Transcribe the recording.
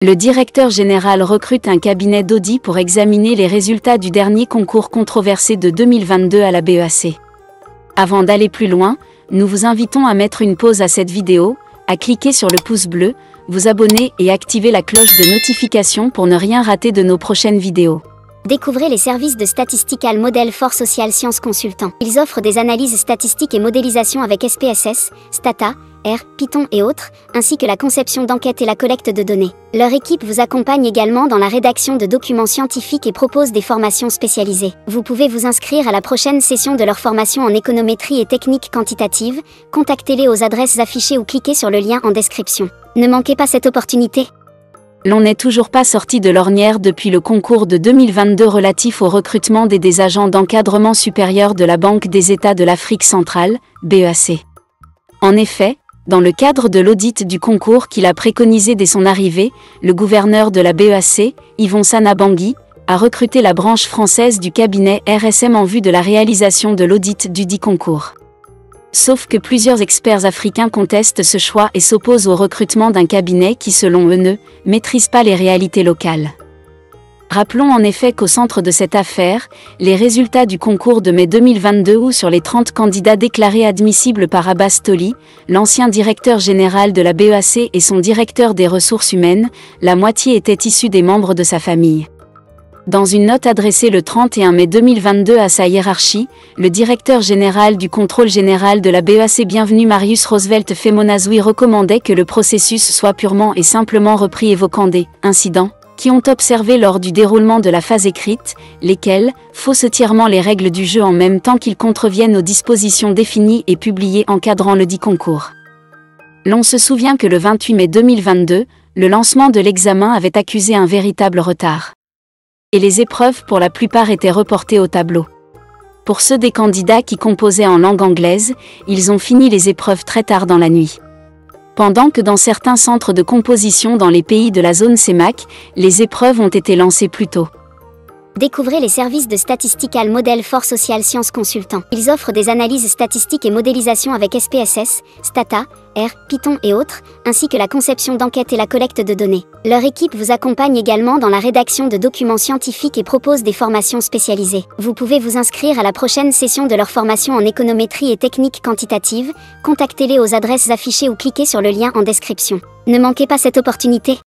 Le directeur général recrute un cabinet d'audit pour examiner les résultats du dernier concours controversé de 2022 à la BEAC. Avant d'aller plus loin, nous vous invitons à mettre une pause à cette vidéo, à cliquer sur le pouce bleu, vous abonner et activer la cloche de notification pour ne rien rater de nos prochaines vidéos. Découvrez les services de Statistical Model for Social Science Consultants. Ils offrent des analyses statistiques et modélisation avec SPSS, Stata, R, Python et autres, ainsi que la conception d'enquêtes et la collecte de données. Leur équipe vous accompagne également dans la rédaction de documents scientifiques et propose des formations spécialisées. Vous pouvez vous inscrire à la prochaine session de leur formation en économétrie et techniques quantitatives. Contactez-les aux adresses affichées ou cliquez sur le lien en description. Ne manquez pas cette opportunité. L'on n'est toujours pas sorti de l'ornière depuis le concours de 2022 relatif au recrutement des agents d'encadrement supérieur de la Banque des États de l'Afrique centrale, BEAC. En effet, dans le cadre de l'audit du concours qu'il a préconisé dès son arrivée, le gouverneur de la BEAC, Yvon Sana Bangui, a recruté la branche française du cabinet RSM en vue de la réalisation de l'audit du dit concours. Sauf que plusieurs experts africains contestent ce choix et s'opposent au recrutement d'un cabinet qui, selon eux, ne maîtrise pas les réalités locales. Rappelons en effet qu'au centre de cette affaire, les résultats du concours de mai 2022 où sur les 30 candidats déclarés admissibles par Abbas Toli, l'ancien directeur général de la BEAC et son directeur des ressources humaines, la moitié étaient issus des membres de sa famille. Dans une note adressée le 31 mai 2022 à sa hiérarchie, le directeur général du contrôle général de la BEAC Bienvenu Marius Roosevelt Femonazoui recommandait que le processus soit purement et simplement repris évoquant des incidents qui ont observé lors du déroulement de la phase écrite, lesquels faussent entièrement les règles du jeu en même temps qu'ils contreviennent aux dispositions définies et publiées encadrant le dit concours. L'on se souvient que le 28 mai 2022, le lancement de l'examen avait accusé un véritable retard. Et les épreuves pour la plupart étaient reportées au tableau. Pour ceux des candidats qui composaient en langue anglaise, ils ont fini les épreuves très tard dans la nuit. Pendant que dans certains centres de composition dans les pays de la zone CEMAC, les épreuves ont été lancées plus tôt. Découvrez les services de Statistical Model for Social Science Consultants. Ils offrent des analyses statistiques et modélisation avec SPSS, Stata, R, Python et autres, ainsi que la conception d'enquêtes et la collecte de données. Leur équipe vous accompagne également dans la rédaction de documents scientifiques et propose des formations spécialisées. Vous pouvez vous inscrire à la prochaine session de leur formation en économétrie et techniques quantitatives. Contactez-les aux adresses affichées ou cliquez sur le lien en description. Ne manquez pas cette opportunité.